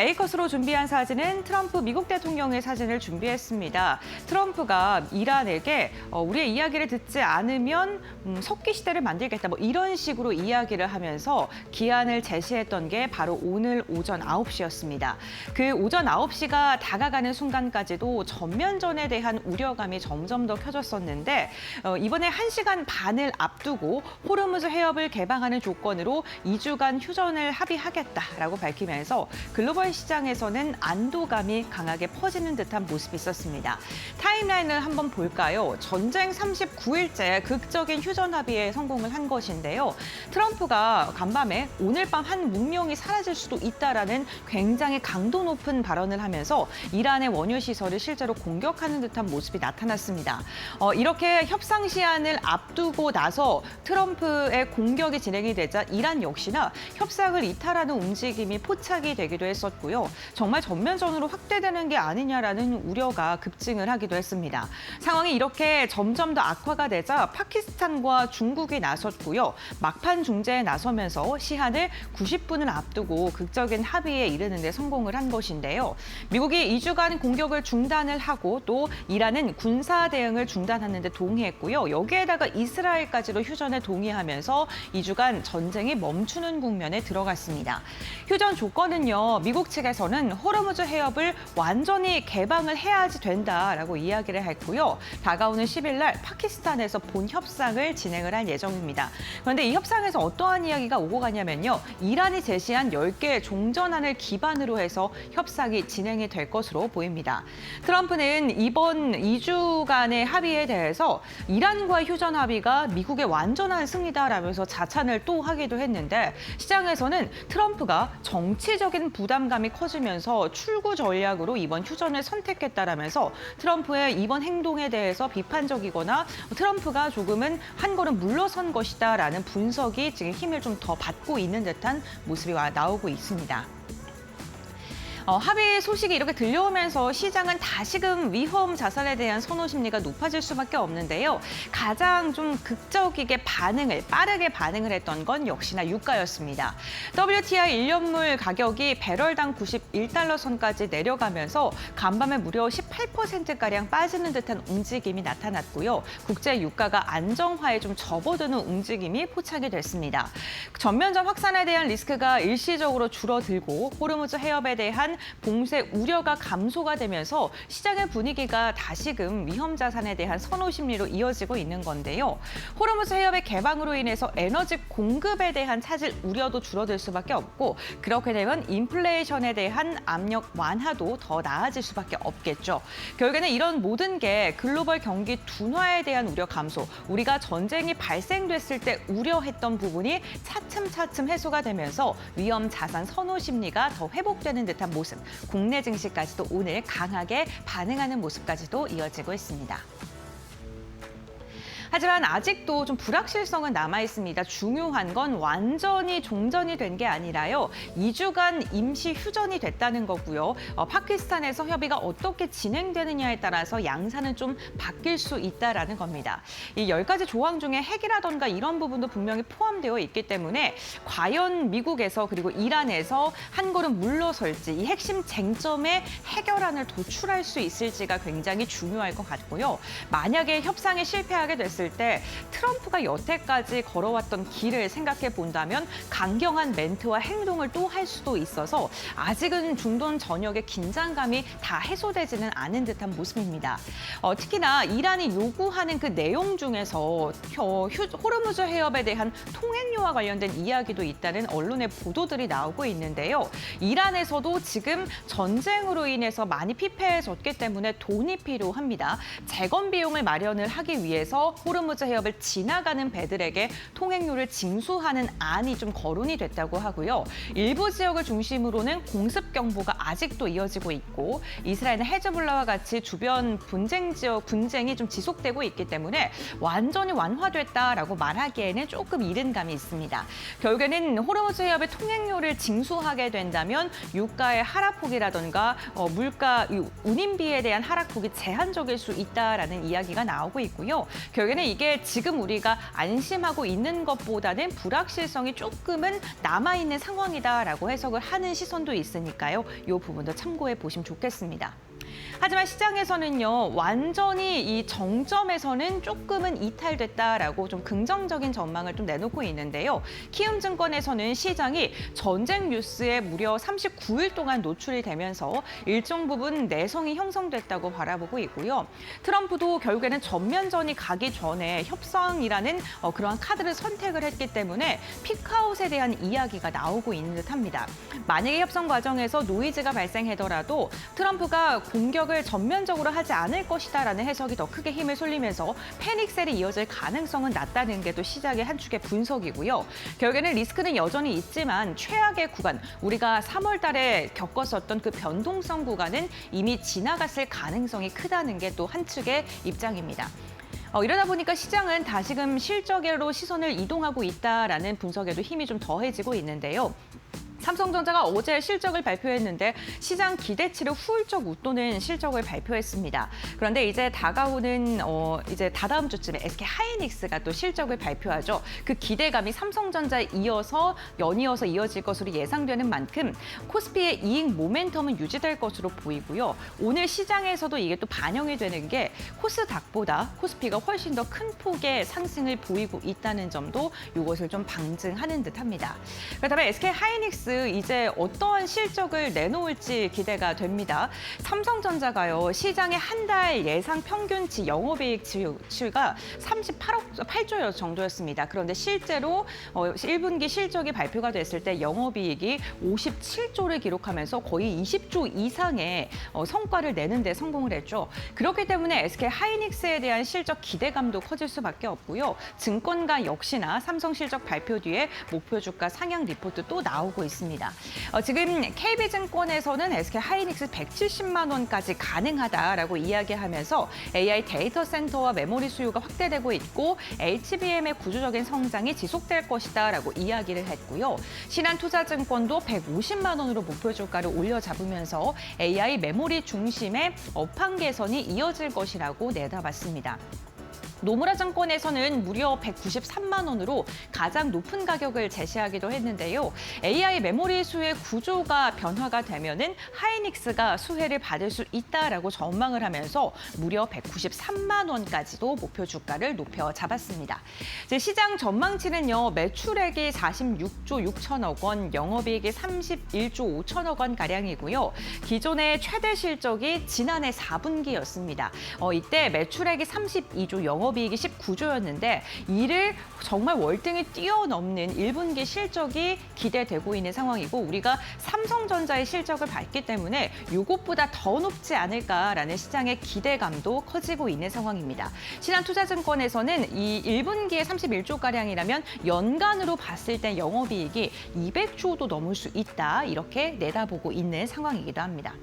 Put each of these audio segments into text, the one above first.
A컷으로 준비한 사진은 트럼프 미국 대통령의 사진을 준비했습니다. 트럼프가 이란에게 우리의 이야기를 듣지 않으면 석기 시대를 만들겠다, 이런 식으로 이야기를 하면서 기한을 제시했던 게 바로 오늘 오전 9시였습니다. 그 오전 9시가 다가가는 순간까지도 전면전에 대한 우려감이 점점 더 켜졌었는데 이번에 1시간 반을 앞두고 호르무즈 해협을 개방하는 조건으로 2주간 휴전을 합의하겠다라고 밝히면서 글로벌 시장에서는 안도감이 강하게 퍼지는 듯한 모습이 있었습니다. 타임라인을 한번 볼까요? 전쟁 39일째 극적인 휴전 합의에 성공을 한 것인데요. 트럼프가 간밤에 오늘 밤 한 문명이 사라질 수도 있다라는 굉장히 강도 높은 발언을 하면서 이란의 원유 시설을 실제로 공격하는 듯한 모습이 나타났습니다. 이렇게 협상 시한을 앞두고 나서 트럼프의 공격이 진행이 되자 이란 역시나 협상을 이탈하는 움직임이 포착이 되기도 했었고요. 정말 전면전으로 확대되는 게 아니냐라는 우려가 급증을 하기도 했습니다. 상황이 이렇게 점점 더 악화가 되자 파키스탄과 중국이 나섰고요. 막판 중재에 나서면서 시한을 90분을 앞두고 극적인 합의에 이르는 데 성공을 한 것인데요. 미국이 2주간 공격을 중단을 하고 또 이란은 군사 대응을 중단하는 데 동의했고요. 여기에다가 이스라엘까지도 휴전에 동의하면서 2주간 전쟁이 멈추는 국면에 들어갔습니다. 휴전 조건은요. 미국 측에서는 호르무즈 해협을 완전히 개방을 해야지 된다라고 이야기를 했고요. 다가오는 10일 날 파키스탄에서 본 협상을 진행을 할 예정입니다. 그런데 이 협상에서 어떠한 이야기가 오고 가냐면요. 이란이 제시한 10개의 종전안을 기반으로 해서 협상이 진행이 될 것으로 보입니다. 트럼프는 이번 2주간의 합의에 대해서 이란과의 휴전 합의가 미국의 완전한 승리다라면서 자찬을 또 하기도 했는데 시장에서는 트럼프가 정치적인 부담감이 커지면서 출구 전략으로 이번 휴전을 선택했다라면서 트럼프의 이번 행동에 대해서 비판적이거나 트럼프가 조금은 한 걸음 물러선 것이다라는 분석이 지금 힘을 좀 더 받고 있는 듯한 모습이 나오고 있습니다. 합의 소식이 이렇게 들려오면서 시장은 다시금 위험 자산에 대한 선호 심리가 높아질 수밖에 없는데요. 가장 좀 극적이게 빠르게 반응을 했던 건 역시나 유가였습니다. WTI 1년물 가격이 배럴당 91달러 선까지 내려가면서 간밤에 무려 18%가량 빠지는 듯한 움직임이 나타났고요. 국제 유가가 안정화에 좀 접어드는 움직임이 포착이 됐습니다. 전면전 확산에 대한 리스크가 일시적으로 줄어들고 호르무즈 해협에 대한 봉쇄 우려가 감소가 되면서 시장의 분위기가 다시금 위험 자산에 대한 선호 심리로 이어지고 있는 건데요. 호르무즈 해협의 개방으로 인해서 에너지 공급에 대한 차질 우려도 줄어들 수밖에 없고 그렇게 되면 인플레이션에 대한 압력 완화도 더 나아질 수밖에 없겠죠. 결국에는 이런 모든 게 글로벌 경기 둔화에 대한 우려 감소, 우리가 전쟁이 발생됐을 때 우려했던 부분이 차츰차츰 해소가 되면서 위험 자산 선호 심리가 더 회복되는 듯한 모습, 국내 증시까지도 오늘 강하게 반응하는 모습까지도 이어지고 있습니다. 하지만 아직도 좀 불확실성은 남아있습니다. 중요한 건 완전히 종전이 된 게 아니라요. 2주간 임시 휴전이 됐다는 거고요. 파키스탄에서 협의가 어떻게 진행되느냐에 따라서 양산은 좀 바뀔 수 있다라는 겁니다. 이 10가지 조항 중에 핵이라던가 이런 부분도 분명히 포함되어 있기 때문에 과연 미국에서 그리고 이란에서 한 걸음 물러설지 이 핵심 쟁점의 해결안을 도출할 수 있을지가 굉장히 중요할 것 같고요. 만약에 협상에 실패하게 됐을 때 트럼프가 여태까지 걸어왔던 길을 생각해 본다면 강경한 멘트와 행동을 또 할 수도 있어서 아직은 중동 전역의 긴장감이 다 해소되지는 않은 듯한 모습입니다. 특히나 이란이 요구하는 그 내용 중에서 호르무즈 해협에 대한 통행료와 관련된 이야기도 있다는 언론의 보도들이 나오고 있는데요. 이란에서도 지금 전쟁으로 인해서 많이 피폐해졌기 때문에 돈이 필요합니다. 재건 비용을 마련을 하기 위해서 호르무즈 해협을 지나가는 배들에게 통행료를 징수하는 안이 좀 거론이 됐다고 하고요. 일부 지역을 중심으로는 공습 경보가 아직도 이어지고 있고 이스라엘은 헤즈볼라와 같이 주변 분쟁 지역 분쟁이 좀 지속되고 있기 때문에 완전히 완화됐다라고 말하기에는 조금 이른 감이 있습니다. 결국에는 호르무즈 해협의 통행료를 징수하게 된다면 유가의 하락폭이라던가 물가 운임비에 대한 하락폭이 제한적일 수 있다라는 이야기가 나오고 있고요. 결국에는 결국에는 이게 지금 우리가 안심하고 있는 것보다는 불확실성이 조금은 남아있는 상황이다라고 해석을 하는 시선도 있으니까요. 이 부분도 참고해 보시면 좋겠습니다. 하지만 시장에서는요, 완전히 이 정점에서는 조금은 이탈됐다라고 좀 긍정적인 전망을 좀 내놓고 있는데요. 키움증권에서는 시장이 전쟁 뉴스에 무려 39일 동안 노출이 되면서 일정 부분 내성이 형성됐다고 바라보고 있고요. 트럼프도 결국에는 전면전이 가기 전에 협상이라는 그러한 카드를 선택을 했기 때문에 피크아웃에 대한 이야기가 나오고 있는 듯합니다. 만약에 협상 과정에서 노이즈가 발생하더라도 트럼프가 공격을 전면적으로 하지 않을 것이다라는 해석이 더 크게 힘을 쏠리면서 패닉셀이 이어질 가능성은 낮다는 게 또 시장의 한 축의 분석이고요. 결국에는 리스크는 여전히 있지만 최악의 구간, 우리가 3월 달에 겪었었던 그 변동성 구간은 이미 지나갔을 가능성이 크다는 게 또 한 측의 입장입니다. 이러다 보니까 시장은 다시금 실적으로 시선을 이동하고 있다라는 분석에도 힘이 좀 더해지고 있는데요. 삼성전자가 어제 실적을 발표했는데 시장 기대치를 훌쩍 웃도는 실적을 발표했습니다. 그런데 이제 다가오는 이제 다다음 주쯤에 SK 하이닉스가 또 실적을 발표하죠. 그 기대감이 삼성전자에 이어서 연이어서 이어질 것으로 예상되는 만큼 코스피의 이익 모멘텀은 유지될 것으로 보이고요. 오늘 시장에서도 이게 또 반영이 되는 게 코스닥보다 코스피가 훨씬 더 큰 폭의 상승을 보이고 있다는 점도 이것을 좀 방증하는 듯합니다. 그렇다면 SK 하이닉스 이제 어떠한 실적을 내놓을지 기대가 됩니다. 삼성전자가요, 시장의 한 달 예상 평균치 영업이익 지출가 38조 정도였습니다. 그런데 실제로 1분기 실적이 발표가 됐을 때 영업이익이 57조를 기록하면서 거의 20조 이상의 성과를 내는 데 성공을 했죠. 그렇기 때문에 SK 하이닉스에 대한 실적 기대감도 커질 수밖에 없고요. 증권가 역시나 삼성 실적 발표 뒤에 목표 주가 상향 리포트 또 나오고 있습니다. 지금 KB증권에서는 SK 하이닉스 170만 원까지 가능하다라고 이야기하면서 AI 데이터 센터와 메모리 수요가 확대되고 있고 HBM의 구조적인 성장이 지속될 것이다라고 이야기를 했고요. 신한투자증권도 150만 원으로 목표 주가를 올려 잡으면서 AI 메모리 중심의 업황 개선이 이어질 것이라고 내다봤습니다. 노무라 증권에서는 무려 193만 원으로 가장 높은 가격을 제시하기도 했는데요. AI 메모리 수의 구조가 변화가 되면은 하이닉스가 수혜를 받을 수 있다라고 전망을 하면서 무려 193만 원까지도 목표 주가를 높여 잡았습니다. 시장 전망치는요. 매출액이 46조 6천억 원, 영업이익이 31조 5천억 원 가량이고요. 기존의 최대 실적이 지난해 4분기였습니다. 이때 매출액이 32조, 영업이익이 19조였는데 이를 정말 월등히 뛰어넘는 1분기 실적이 기대되고 있는 상황이고 우리가 삼성전자의 실적을 봤기 때문에 이것보다 더 높지 않을까라는 시장의 기대감도 커지고 있는 상황입니다. 신한투자증권에서는 이 1분기에 31조가량이라면 연간으로 봤을 때 영업이익이 200조도 넘을 수 있다 이렇게 내다보고 있는 상황이기도 합니다.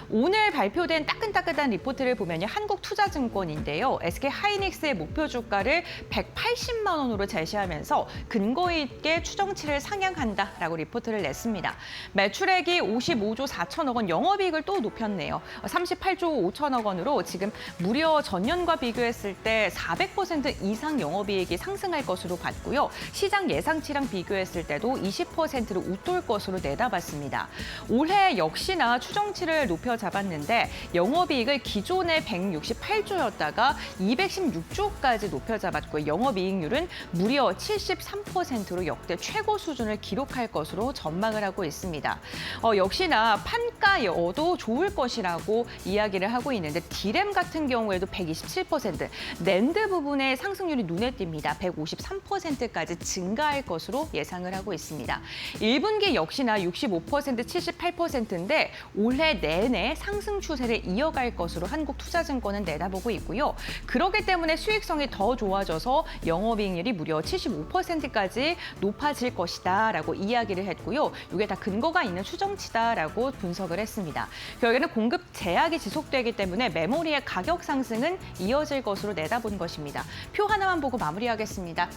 오늘 발표된 따끈따끈한 리포트를 보면요. 한국투자증권인데요. SK 하이닉스의 목표 주가를 180만 원으로 제시하면서 근거 있게 추정치를 상향한다라고 리포트를 냈습니다. 매출액이 55조 4천억 원, 영업이익을 또 높였네요. 38조 5천억 원으로 지금 무려 전년과 비교했을 때 400% 이상 영업이익이 상승할 것으로 봤고요. 시장 예상치랑 비교했을 때도 20%를 웃돌 것으로 내다봤습니다. 올해 역시나 추정치를 높여 잡았는데 영업이익을 기존의 168조였다가 216조까지 높여 잡았고 영업이익률은 무려 73%로 역대 최고 수준을 기록할 것으로 전망을 하고 있습니다. 역시나 판가여도 좋을 것이라고 이야기를 하고 있는데 D램 같은 경우에도 127%, 낸드 부분의 상승률이 눈에 띕니다. 153%까지 증가할 것으로 예상을 하고 있습니다. 1분기 역시나 65%, 78%인데 올해 내내 상승 추세를 이어갈 것으로 한국투자증권은 내다보고 있고요. 그렇기 때문에 수익성이 더 좋아져서 영업이익률이 무려 75%까지 높아질 것이다라고 이야기를 했고요. 이게 다 근거가 있는 추정치다라고 분석을 했습니다. 결국에는 공급 제약이 지속되기 때문에 메모리의 가격 상승은 이어질 것으로 내다본 것입니다. 표 하나만 보고 마무리하겠습니다.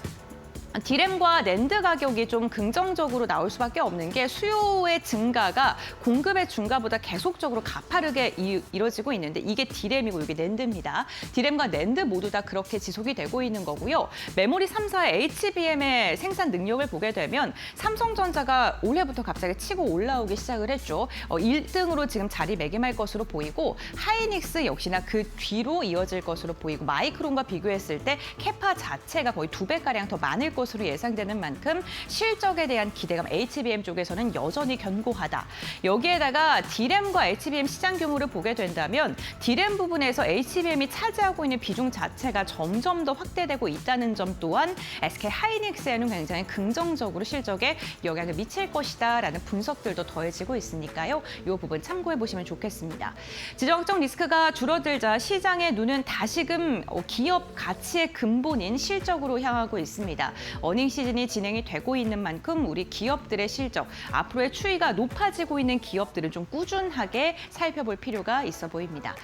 디램과 낸드 가격이 좀 긍정적으로 나올 수밖에 없는 게 수요의 증가가 공급의 증가보다 계속적으로 가파르게 이뤄지고 있는데 이게 디램이고 이게 낸드입니다. 디램과 낸드 모두 다 그렇게 지속이 되고 있는 거고요. 메모리 3사의 HBM의 생산 능력을 보게 되면 삼성전자가 올해부터 갑자기 치고 올라오기 시작을 했죠. 1등으로 지금 자리매김할 것으로 보이고 하이닉스 역시나 그 뒤로 이어질 것으로 보이고 마이크론과 비교했을 때 캐파 자체가 거의 2배가량 더 많을 것으로 예상되는 만큼 실적에 대한 기대감 HBM 쪽에서는 여전히 견고하다. 여기에다가 디램과 HBM 시장 규모를 보게 된다면 디램 부분에서 HBM이 차지하고 있는 비중 자체가 점점 더 확대되고 있다는 점 또한 SK 하이닉스에는 굉장히 긍정적으로 실적에 영향을 미칠 것이다라는 분석들도 더해지고 있으니까요. 이 부분 참고해 보시면 좋겠습니다. 지정학적 리스크가 줄어들자 시장의 눈은 다시금 기업 가치의 근본인 실적으로 향하고 있습니다. 어닝 시즌이 진행이 되고 있는 만큼 우리 기업들의 실적, 앞으로의 추이가 높아지고 있는 기업들은 좀 꾸준하게 살펴볼 필요가 있어 보입니다.